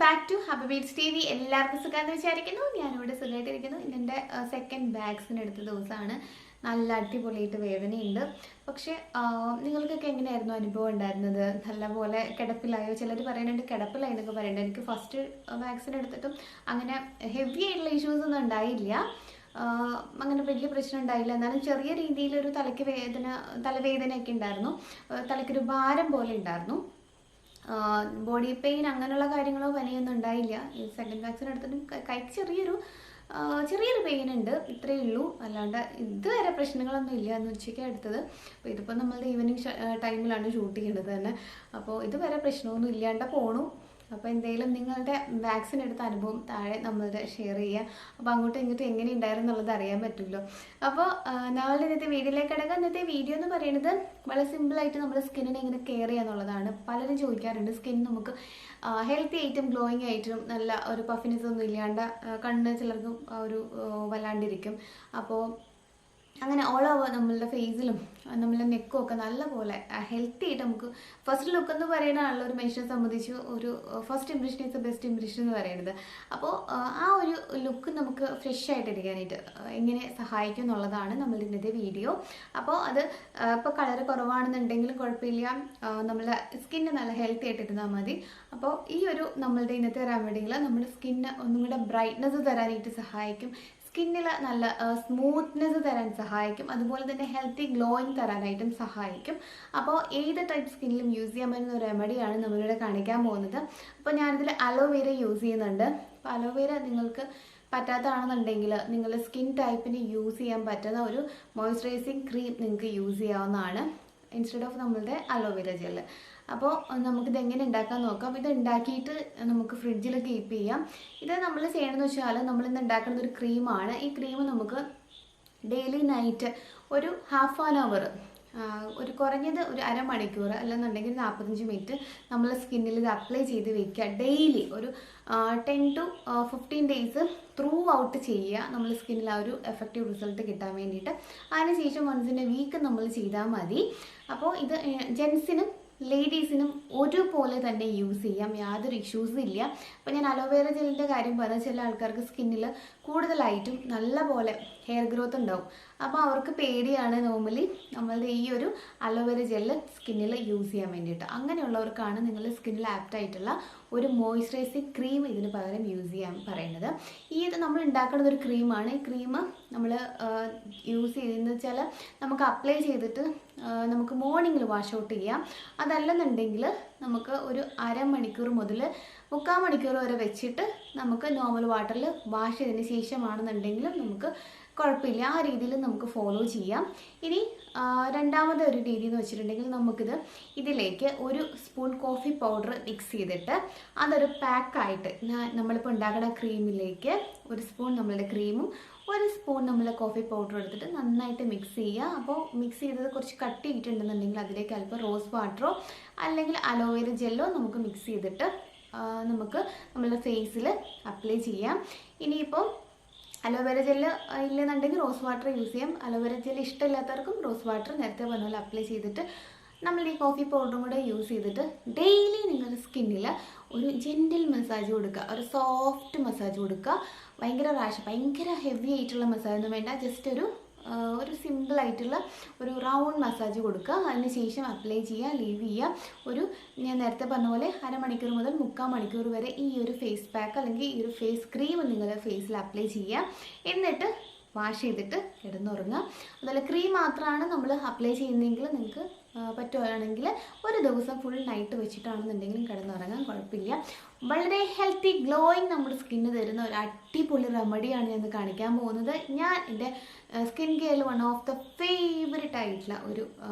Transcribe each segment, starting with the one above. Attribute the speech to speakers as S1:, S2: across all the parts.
S1: back to happybeadstv. എല്ലാവർക്കും സുഖാന്ന് വിചാരിക്കുന്നു. ഞാനിവിടെ സുഖമായിട്ടിരിക്കുന്നു. ഇതെൻ്റെ സെക്കൻഡ് വാക്സിൻ എടുത്ത ദിവസമാണ്. നല്ല അടിപൊളിയായിട്ട് വേദനയുണ്ട്. പക്ഷേ നിങ്ങൾക്കൊക്കെ എങ്ങനെയായിരുന്നു അനുഭവം ഉണ്ടായിരുന്നത്? നല്ലപോലെ കിടപ്പിലായോ? ചിലർ പറയുന്നുണ്ട് കിടപ്പിലായി എന്നൊക്കെ പറയുന്നുണ്ട്. എനിക്ക് ഫസ്റ്റ് വാക്സിൻ എടുത്തിട്ടും അങ്ങനെ ഹെവി ആയിട്ടുള്ള ഇഷ്യൂസ് ഒന്നും ഉണ്ടായില്ല. അങ്ങനെ വലിയ പ്രശ്നം ഉണ്ടായില്ല. എന്നാലും ചെറിയ രീതിയിലൊരു തലവേദനയൊക്കെ ഉണ്ടായിരുന്നു. തലയ്ക്കൊരു ഭാരം പോലെ ഉണ്ടായിരുന്നു. ബോഡി പെയിൻ അങ്ങനെയുള്ള കാര്യങ്ങളോ പനിയൊന്നും ഉണ്ടായില്ല. ഈ സെക്കൻഡ് വാക്സിൻ എടുത്തിട്ടും കൈക്ക് ചെറിയൊരു പെയിൻ ഉണ്ട്, ഇത്രയേ ഉള്ളൂ. അല്ലാണ്ട് ഇതുവരെ പ്രശ്നങ്ങളൊന്നും ഇല്ല. അന്ന് ഉച്ചയ്ക്കാണ് എടുത്തത്. അപ്പോൾ ഇതിപ്പോൾ നമ്മളുടെ ഈവനിങ് ടൈമിലാണ് ഷൂട്ട് ചെയ്യേണ്ടത് തന്നെ. അപ്പോൾ ഇതുവരെ പ്രശ്നമൊന്നും ഇല്ലാണ്ട് പോണു. അപ്പോൾ എന്തെങ്കിലും നിങ്ങളുടെ വാക്സിൻ എടുത്ത അനുഭവം താഴെ നമ്മളുടെ ഷെയർ ചെയ്യുക. അപ്പോൾ അങ്ങോട്ടും ഇങ്ങോട്ടും എങ്ങനെ ഉണ്ടായിരുന്നു എന്നുള്ളത് അറിയാൻ പറ്റുമല്ലോ. അപ്പോൾ നമ്മളുടെ ഇന്നത്തെ വീഡിയോയിലേക്ക് കിടക്കുക. ഇന്നത്തെ വീഡിയോ എന്ന് പറയുന്നത് വളരെ സിമ്പിളായിട്ട് നമ്മുടെ സ്കിന്നിനെ എങ്ങനെ കെയർ ചെയ്യുക എന്നുള്ളതാണ്. പലരും ചോദിക്കാറുണ്ട് സ്കിൻ നമുക്ക് ഹെൽത്തി ആയിട്ടും ഗ്ലോയിങ് ആയിട്ടും നല്ല ഒരു പഫിനെസ് ഒന്നും ഇല്ലാണ്ട് കണ്ണ് ചിലർക്ക് ഒരു വല്ലാണ്ടിരിക്കും. അപ്പോൾ അങ്ങനെ ഓൾ ഓവർ നമ്മളുടെ ഫേസിലും നമ്മളുടെ നെക്കും ഒക്കെ നല്ലപോലെ ഹെൽത്തി ആയിട്ട് നമുക്ക് ഫസ്റ്റ് ലുക്ക് എന്ന് പറയുന്നതാണല്ലോ ഒരു മനുഷ്യനെ സംബന്ധിച്ച് ഒരു first impression is the best impression എന്ന് പറയുന്നത്. അപ്പോൾ ആ ഒരു ലുക്ക് നമുക്ക് ഫ്രഷ് ആയിട്ടിരിക്കാനായിട്ട് എങ്ങനെ സഹായിക്കും എന്നുള്ളതാണ് നമ്മളുടെ ഇന്നത്തെ വീഡിയോ. അപ്പോൾ അത് ഇപ്പോൾ കളർ കുറവാണെന്നുണ്ടെങ്കിലും കുഴപ്പമില്ല, നമ്മളെ സ്കിന്ന് നല്ല ഹെൽത്തി ആയിട്ടിരുന്നാൽ മതി. അപ്പോൾ ഈ ഒരു നമ്മളുടെ ഇന്നത്തെ റെമഡികൾ നമ്മുടെ സ്കിന്ന് ഒന്നും കൂടെ ബ്രൈറ്റ്നസ് തരാനായിട്ട് സഹായിക്കും. സ്കിന്നിൽ നല്ല സ്മൂത്ത്നെസ് തരാൻ സഹായിക്കും. അതുപോലെ തന്നെ ഹെൽത്തി ഗ്ലോയിങ് തരാനായിട്ടും സഹായിക്കും. അപ്പോൾ ഏത് ടൈപ്പ് സ്കിന്നിലും യൂസ് ചെയ്യാൻ പറ്റുന്ന ഒരു റെമഡിയാണ് നമ്മളിവിടെ കാണിക്കാൻ പോകുന്നത്. അപ്പോൾ ഞാനിതിൽ അലോവേര യൂസ് ചെയ്യുന്നുണ്ട്. അപ്പോൾ അലോവേര നിങ്ങൾക്ക് പറ്റാത്തതാണെന്നുണ്ടെങ്കിൽ നിങ്ങളുടെ സ്കിൻ ടൈപ്പിന് യൂസ് ചെയ്യാൻ പറ്റുന്ന ഒരു മോയ്സ്ചറൈസിങ് ക്രീം നിങ്ങൾക്ക് യൂസ് ചെയ്യാവുന്നതാണ് ഇൻസ്റ്റെഡ് ഓഫ് നമ്മളുടെ അലോവേര ജെല്ല്. അപ്പോൾ നമുക്കിത് എങ്ങനെ ഉണ്ടാക്കാൻ നോക്കാം. ഇത് ഉണ്ടാക്കിയിട്ട് നമുക്ക് ഫ്രിഡ്ജിൽ കീപ്പ് ചെയ്യാം. ഇത് നമ്മൾ ചെയ്യണമെന്ന് വെച്ചാൽ നമ്മളിന്ന് ഉണ്ടാക്കുന്നത് ഒരു ക്രീമാണ്. ഈ ക്രീം നമുക്ക് ഡെയിലി നൈറ്റ് ഒരു ഹാഫ് ആൻ അവർ, ഒരു കുറഞ്ഞത് ഒരു അരമണിക്കൂർ അല്ലെന്നുണ്ടെങ്കിൽ 45 മിനിറ്റ് നമ്മൾ സ്കിന്നിൽ ഇത് അപ്ലൈ ചെയ്ത് വെക്കുക. ഡെയിലി ഒരു 10 to 15 ഡേയ്സ് ത്രൂ ഔട്ട് ചെയ്യുക. നമ്മൾ സ്കിന്നിൽ ആ ഒരു എഫക്റ്റീവ് റിസൾട്ട് കിട്ടാൻ വേണ്ടിയിട്ട്. അതിനുശേഷം വൺസ് ഇൻ എ വീക്ക് നമ്മൾ ചെയ്താൽ മതി. അപ്പോൾ ഇത് ജെൻസിനും ലേഡീസിനും ഒരുപോലെ തന്നെ യൂസ് ചെയ്യാം, യാതൊരു ഇഷ്യൂസും ഇല്ല. അപ്പോൾ ഞാൻ അലോവേര ജെല്ലിൻ്റെ കാര്യം പറഞ്ഞാൽ ചില ആൾക്കാർക്ക് സ്കിന്നിൽ കൂടുതലായിട്ടും നല്ലപോലെ ഹെയർ ഗ്രോത്ത് ഉണ്ടാവും. അപ്പോൾ അവർക്ക് പേടിയാണ് നോർമലി നമ്മളുടെ ഈ ഒരു അലോവേര ജെല്ല് സ്കിന്നിൽ യൂസ് ചെയ്യാൻ വേണ്ടിയിട്ട്. അങ്ങനെയുള്ളവർക്കാണ് നിങ്ങളുടെ സ്കിന്നിൽ ആപ്റ്റായിട്ടുള്ള ഒരു മോയ്സ്ചറൈസിങ് ക്രീം ഇതിന് പകരം യൂസ് ചെയ്യാൻ പറയുന്നത്. ഇത് നമ്മൾ ഉണ്ടാക്കുന്നത് ഒരു ക്രീമാണ്. ഈ ക്രീം നമ്മൾ യൂസ് ചെയ്യുന്നത് വെച്ചാൽ നമുക്ക് അപ്ലൈ ചെയ്തിട്ട് നമുക്ക് മോർണിംഗിൽ വാഷ് ഔട്ട് ചെയ്യാം. അതല്ലെന്നുണ്ടെങ്കിൽ നമുക്ക് ഒരു അരമണിക്കൂർ മുതൽ 3/4 മണിക്കൂർ വരെ വെച്ചിട്ട് നമുക്ക് നോർമൽ വാട്ടറിൽ വാഷ് ചെയ്തതിന് ശേഷമാണെന്നുണ്ടെങ്കിലും നമുക്ക് കുഴപ്പമില്ല. ആ രീതിയിൽ നമുക്ക് ഫോളോ ചെയ്യാം. ഇനി രണ്ടാമത്തെ ഒരു രീതി എന്ന് വെച്ചിട്ടുണ്ടെങ്കിൽ നമുക്കിത് ഇതിലേക്ക് ഒരു സ്പൂൺ കോഫി പൗഡർ മിക്സ് ചെയ്തിട്ട് അതൊരു പാക്കായിട്ട് നമ്മളിപ്പോൾ ഉണ്ടാക്കുന്ന ക്രീമിലേക്ക് ഒരു സ്പൂൺ നമ്മളുടെ ക്രീമും ഒരു സ്പൂൺ നമ്മൾ കോഫി പൗഡർ എടുത്തിട്ട് നന്നായിട്ട് മിക്സ് ചെയ്യുക. അപ്പോൾ മിക്സ് ചെയ്തത് കുറച്ച് കട്ടിയിട്ടുണ്ടെന്നുണ്ടെങ്കിൽ അതിലേക്ക് അല്പം റോസ് വാട്ടറോ അല്ലെങ്കിൽ അലോവേര ജെല്ലോ നമുക്ക് മിക്സ് ചെയ്തിട്ട് നമുക്ക് നമ്മളുടെ ഫേസിൽ അപ്ലൈ ചെയ്യാം. ഇനിയിപ്പോൾ അലോവേര ജെല്ല് ഇല്ലെന്നുണ്ടെങ്കിൽ റോസ് വാട്ടർ യൂസ് ചെയ്യാം. അലോവേര ജെല്ല് ഇഷ്ടമില്ലാത്തവർക്കും റോസ് വാട്ടർ നേരത്തെ പറഞ്ഞ പോലെ അപ്ലൈ ചെയ്തിട്ട് നമ്മൾ ഈ കോഫി പൗഡറും കൂടെ യൂസ് ചെയ്തിട്ട് ഡെയിലി നിങ്ങളുടെ സ്കിന്നിൽ ഒരു ജെൻറ്റിൽ മസാജ് കൊടുക്കുക, ഒരു സോഫ്റ്റ് മസാജ് കൊടുക്കുക. ഭയങ്കര ഹെവി ആയിട്ടുള്ള മസാജ് ഒന്നും വേണ്ട, ജസ്റ്റ് ഒരു സിമ്പിളായിട്ടുള്ള ഒരു റൗണ്ട് മസാജ് കൊടുക്കുക. അതിന് ശേഷം അപ്ലൈ ചെയ്യുക, ലീവ് ചെയ്യുക. ഞാൻ നേരത്തെ പറഞ്ഞ പോലെ അരമണിക്കൂർ മുതൽ 3/4 മണിക്കൂർ വരെ ഈ ഒരു ഫേസ് പാക്ക് അല്ലെങ്കിൽ ഈ ഒരു ഫേസ് ക്രീം നിങ്ങളുടെ ഫേസിൽ അപ്ലൈ ചെയ്യുക. എന്നിട്ട് വാഷ് ചെയ്തിട്ട് കിടന്നുറങ്ങുക. അതുപോലെ ക്രീം മാത്രമാണ് നമ്മൾ അപ്ലൈ ചെയ്യുന്നതെങ്കിൽ നിങ്ങൾക്ക് പറ്റുകയാണെങ്കിൽ ഒരു ദിവസം ഫുൾ നൈറ്റ് വെച്ചിട്ടാണെന്നുണ്ടെങ്കിലും കിടന്നുറങ്ങാൻ കുഴപ്പമില്ല. വളരെ ഹെൽത്തി ഗ്ലോയിങ് നമ്മുടെ സ്കിന്ന് തരുന്ന ഒരു അടിപൊളി റെമഡിയാണ് ഞാൻ കാണിക്കാൻ പോകുന്നത്. ഞാൻ എൻ്റെ സ്കിൻ കെയറിൽ വൺ ഓഫ് ദ ഫേവറേറ്റ് ആയിട്ടുള്ള ഒരു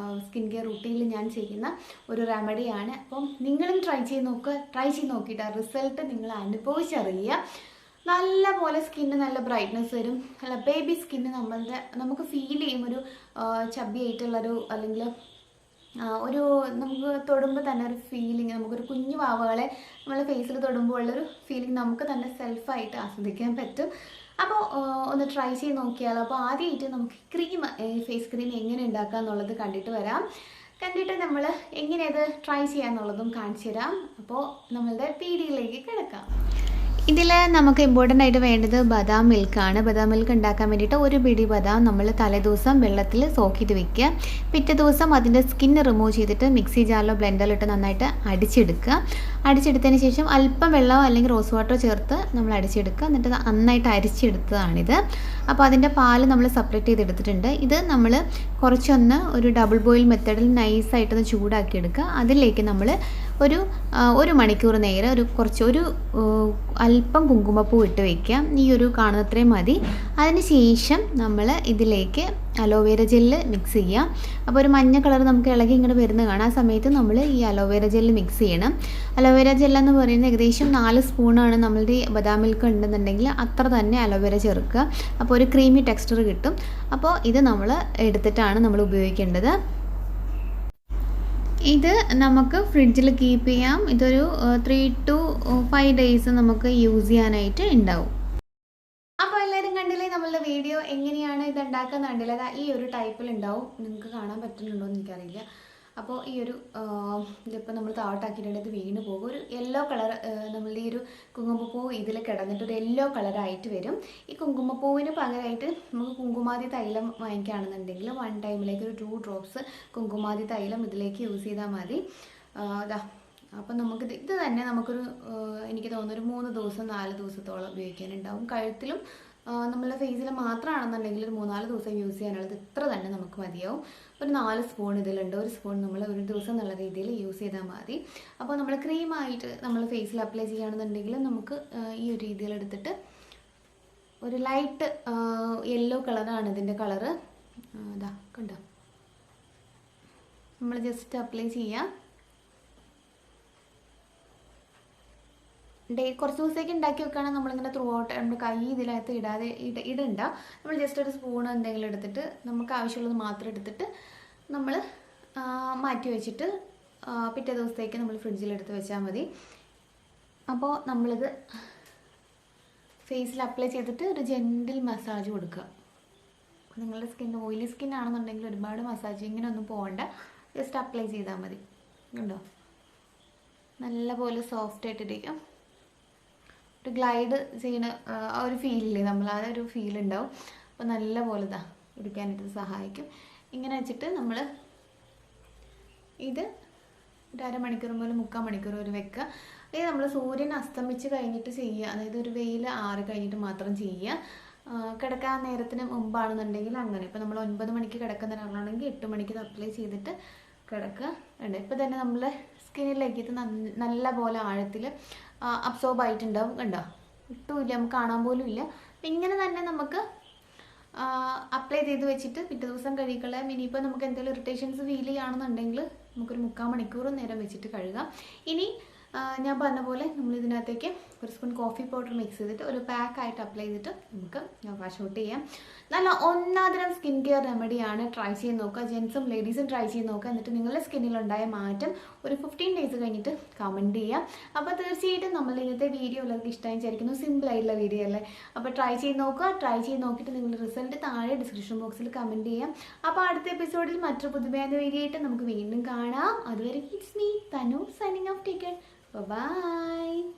S1: സ്കിൻ കെയർ റൂട്ടീനിൽ ഞാൻ ചെയ്യുന്ന ഒരു റെമഡിയാണ്. അപ്പം നിങ്ങളും ട്രൈ ചെയ്ത് നോക്കിയിട്ട് ആ റിസൾട്ട് നിങ്ങൾ അനുഭവിച്ചറിയുക. നല്ല പോലെ സ്കിന്ന് നല്ല ബ്രൈറ്റ്നസ് വരും. നല്ല ബേബി സ്കിന്ന് നമുക്ക് ഫീൽ ചെയ്യും. ഒരു ചബ്ബി ആയിട്ടുള്ളൊരു അല്ലെങ്കിൽ ഒരു നമുക്ക് തൊടുമ്പോൾ തന്നെ ഒരു ഫീലിംഗ്, നമുക്കൊരു കുഞ്ഞു വാവകളെ നമ്മളെ ഫേസിൽ തൊടുമ്പോൾ ഉള്ളൊരു ഫീലിംഗ് നമുക്ക് തന്നെ സെൽഫായിട്ട് ആസ്വദിക്കാൻ പറ്റും. അപ്പോൾ ഒന്ന് ട്രൈ ചെയ്ത് നോക്കിയാലോ. അപ്പോൾ ആദ്യമായിട്ട് നമുക്ക് ഫേസ് ക്രീം എങ്ങനെ ഉണ്ടാക്കുക എന്നുള്ളത് കണ്ടിട്ട് വരാം. കണ്ടിട്ട് നമ്മൾ എങ്ങനെ അത് ട്രൈ ചെയ്യാന്നുള്ളതും കാണിച്ചു തരാം. അപ്പോൾ നമ്മളുടെ പീടിയിലേക്ക് കിടക്കാം. ഇതിൽ നമുക്ക് ഇമ്പോർട്ടൻ്റ് ആയിട്ട് വേണ്ടത് ബദാം മിൽക്കാണ്. ബദാം മിൽക്ക് ഉണ്ടാക്കാൻ വേണ്ടിയിട്ട് ഒരു പിടി ബദാം നമ്മൾ തലേദിവസം വെള്ളത്തിൽ സോക്ക് ചെയ്ത് വെക്കുക. പിറ്റേ ദിവസം അതിൻ്റെ സ്കിന്ന് റിമൂവ് ചെയ്തിട്ട് മിക്സി ജാറിലോ ബ്ലെൻഡറിലിട്ട് നന്നായിട്ട് അടിച്ചെടുക്കുക. അടിച്ചെടുത്തതിന് ശേഷം അല്പം വെള്ളമോ അല്ലെങ്കിൽ റോസ് വാട്ടറോ ചേർത്ത് നമ്മൾ അടിച്ചെടുക്കുക. എന്നിട്ട് നന്നായിട്ട് അരിച്ചെടുത്തതാണിത്. അപ്പോൾ അതിൻ്റെ പാല് നമ്മൾ സെപ്പറേറ്റ് ചെയ്തെടുത്തിട്ടുണ്ട്. ഇത് നമ്മൾ കുറച്ചൊന്ന് ഒരു ഡബിൾ ബോയിൽ മെത്തേഡിൽ നൈസായിട്ടൊന്ന് ചൂടാക്കി എടുക്കുക. അതിലേക്ക് നമ്മൾ ഒരു മണിക്കൂർ നേരം ഒരു അല്പം കുങ്കുമപ്പൂ ഇട്ട് വയ്ക്കാം. ഈ ഒരു കാണുന്നത്രയും മതി. അതിന് ശേഷം നമ്മൾ ഇതിലേക്ക് അലോവേര ജെല്ല് മിക്സ് ചെയ്യാം. അപ്പോൾ ഒരു മഞ്ഞ കളർ നമുക്ക് ഇളകി ഇങ്ങനെ വരുന്നത് കാണാം. ആ സമയത്ത് നമ്മൾ ഈ അലോവേര ജെല്ല് മിക്സ് ചെയ്യണം. അലോവേര ജെല്ലെന്ന് പറയുന്നത് ഏകദേശം 4 സ്പൂണാണ് നമ്മളുടെ ഈ ബദാം മിൽക്ക് ഉണ്ടെന്നുണ്ടെങ്കിൽ അത്ര തന്നെ അലോവേര ചേർക്കുക. അപ്പോൾ ഒരു ക്രീമി ടെക്സ്ചർ കിട്ടും. അപ്പോൾ ഇത് നമ്മൾ എടുത്തിട്ടാണ് നമ്മൾ ഉപയോഗിക്കേണ്ടത്. ഇത് നമുക്ക് ഫ്രിഡ്ജിൽ കീപ്പ് ചെയ്യാം. ഇതൊരു 3 to 5 ഡേയ്സ് നമുക്ക് യൂസ് ചെയ്യാനായിട്ട് ഉണ്ടാവും. അപ്പോൾ എല്ലാവരും കണ്ടില്ലേ നമ്മളുടെ വീഡിയോ എങ്ങനെയാണ് ഇത് ഉണ്ടാക്കാൻ കണ്ടില്ല. ഈ ഒരു ടൈപ്പിൽ ഉണ്ടാവും. നിങ്ങൾക്ക് കാണാൻ പറ്റുന്നുണ്ടോ എന്ന് എനിക്കറിയില്ല. അപ്പോൾ ഈ ഒരു ഇതിപ്പോൾ നമ്മൾ താഴോട്ടാക്കിയിട്ടുണ്ടെങ്കിൽ ഇത് വീണ് പോകും. ഒരു യെല്ലോ കളർ നമ്മളുടെ ഈ ഒരു കുങ്കുമപ്പൂ ഇതിൽ കിടന്നിട്ട് ഒരു യെല്ലോ കളറായിട്ട് വരും. ഈ കുങ്കുമപ്പൂവിന് പകരമായിട്ട് നമുക്ക് കുങ്കുമാതി തൈലം വാങ്ങിക്കുകയാണെന്നുണ്ടെങ്കിൽ 1 ടൈമിലേക്ക് ഒരു 2 ഡ്രോപ്സ് കുങ്കുമാതി തൈലം ഇതിലേക്ക് യൂസ് ചെയ്താൽ മതി. അപ്പം ഇത് തന്നെ നമുക്കൊരു എനിക്ക് തോന്നുന്നു ഒരു 3 ദിവസം 4 ദിവസത്തോളം ഉപയോഗിക്കാനുണ്ടാവും. കഴുത്തിലും നമ്മളുടെ ഫേസിൽ മാത്രമാണെന്നുണ്ടെങ്കിൽ ഒരു 3-4 ദിവസം യൂസ് ചെയ്യാനുള്ളത് ഇത്ര തന്നെ നമുക്ക് മതിയാവും. ഒരു 4 സ്പൂൺ ഇതിലുണ്ട്. ഒരു സ്പൂൺ നമ്മൾ ഒരു ദിവസം എന്നുള്ള രീതിയിൽ യൂസ് ചെയ്താൽ മതി. അപ്പോൾ നമ്മൾ ക്രീമായിട്ട് നമ്മൾ ഫേസിൽ അപ്ലൈ ചെയ്യുകയാണെന്നുണ്ടെങ്കിൽ നമുക്ക് ഈ ഒരു രീതിയിൽ എടുത്തിട്ട് ഒരു ലൈറ്റ് യെല്ലോ കളറാണ് ഇതിൻ്റെ കളറ്. കണ്ടോ, നമ്മൾ ജസ്റ്റ് അപ്ലൈ ചെയ്യാം. കുറച്ച് ദിവസത്തേക്ക് ഉണ്ടാക്കി വെക്കുകയാണെങ്കിൽ നമ്മളിങ്ങനെ ത്രൂ ഔട്ട് നമ്മുടെ കൈ ഇതിനകത്ത് ഇടണ്ട. നമ്മൾ ജസ്റ്റ് ഒരു സ്പൂൺ എന്തെങ്കിലും എടുത്തിട്ട് നമുക്ക് ആവശ്യമുള്ളത് മാത്രം എടുത്തിട്ട് നമ്മൾ മാറ്റി വെച്ചിട്ട് പിറ്റേ ദിവസത്തേക്ക് നമ്മൾ ഫ്രിഡ്ജിലെടുത്ത് വെച്ചാൽ മതി. അപ്പോൾ നമ്മളിത് ഫേസിൽ അപ്ലൈ ചെയ്തിട്ട് ഒരു ജെൻറ്റിൽ മസാജ് കൊടുക്കുക. നിങ്ങളുടെ സ്കിൻ ഓയിലി സ്കിൻ ആണെന്നുണ്ടെങ്കിൽ ഒരുപാട് മസാജിങ്ങിനൊന്നും പോകണ്ട, ജസ്റ്റ് അപ്ലൈ ചെയ്താൽ മതി. കണ്ടോ, നല്ലപോലെ സോഫ്റ്റ് ആയിട്ടിരിക്കും. ഒരു ഗ്ലൈഡ് ചെയ്യുന്ന ആ ഒരു ഫീലില്ലേ, നമ്മൾ ആ ഒരു ഫീൽ ഉണ്ടാവും. അപ്പോൾ നല്ലപോലെ എടുക്കാനായിട്ട് സഹായിക്കും. ഇങ്ങനെ വെച്ചിട്ട് നമ്മൾ ഇത് ഒരു അരമണിക്കൂർ മുതൽ 3/4 മണിക്കൂർ വരെ വെക്കുക. ഇത് നമ്മൾ സൂര്യൻ അസ്തമിച്ച് കഴിഞ്ഞിട്ട് ചെയ്യുക, അതായത് ഒരു വെയിൽ ആറി കഴിഞ്ഞിട്ട് മാത്രം ചെയ്യുക. കിടക്കാൻ നേരത്തിന് മുമ്പാണെന്നുണ്ടെങ്കിൽ അങ്ങനെ. ഇപ്പോൾ നമ്മൾ 9 മണിക്ക് കിടക്കുന്ന ഒരാളാണെങ്കിൽ 8 മണിക്ക് അപ്ലൈ ചെയ്തിട്ട് കിടക്കുക. ഇപ്പോൾ തന്നെ നമ്മൾ സ്കിന്നിലേക്ക് ഇത് നല്ല പോലെ ആഴത്തിൽ അബ്സോർബ് ആയിട്ടുണ്ടാവും. കണ്ടോ, ഇട്ടുമില്ല, നമുക്ക് കാണാൻ പോലും ഇല്ല. അപ്പം ഇങ്ങനെ തന്നെ നമുക്ക് അപ്ലൈ ചെയ്ത് വെച്ചിട്ട് പിറ്റേ ദിവസം കഴുകിക്കളയാം. ഇനിയിപ്പോൾ നമുക്ക് എന്തെങ്കിലും ഇറിറ്റേഷൻസ് ഫീൽ ചെയ്യുകയാണെന്നുണ്ടെങ്കിൽ നമുക്കൊരു 3/4 മണിക്കൂർ നേരം വെച്ചിട്ട് കഴുകാം. ഇനി ഞാൻ പറഞ്ഞ പോലെ നമ്മൾ ഇതിനകത്തേക്ക് ഒരു സ്പൂൺ കോഫി പൗഡർ മിക്സ് ചെയ്തിട്ട് ഒരു പാക്കായിട്ട് അപ്ലൈ ചെയ്തിട്ട് നമുക്ക് വാഷ് ഔട്ട് ചെയ്യാം. നല്ല ഒന്നാന്തരം സ്കിൻ കെയർ റെമഡിയാണ്. ട്രൈ ചെയ്ത് നോക്കുക. ജെൻസും ലേഡീസും ട്രൈ ചെയ്ത് നോക്കുക. എന്നിട്ട് നിങ്ങളുടെ സ്കിന്നിലുണ്ടായ മാറ്റം ഒരു 15 ഡേയ്സ് കഴിഞ്ഞിട്ട് കമൻറ്റ് ചെയ്യാം. അപ്പോൾ തീർച്ചയായിട്ടും നമ്മൾ ഇന്നത്തെ വീഡിയോ എല്ലാവർക്കും ഇഷ്ടമായി വിചാരിക്കുന്നു. സിമ്പിളായിട്ടുള്ള വീഡിയോ അല്ലേ. അപ്പോൾ ട്രൈ ചെയ്ത് നോക്കുക. ട്രൈ ചെയ്ത് നോക്കിയിട്ട് നിങ്ങളുടെ റിസൾട്ട് താഴെ ഡിസ്ക്രിപ്ഷൻ ബോക്സിൽ കമൻറ്റ് ചെയ്യാം. അപ്പോൾ അടുത്ത എപ്പിസോഡിൽ മറ്റൊരു പുതുമയായ വീഡിയോ ആയിട്ട് നമുക്ക് വീണ്ടും കാണാം. അതുവരെ it's me Tanu signing off. Take care. Bye-bye.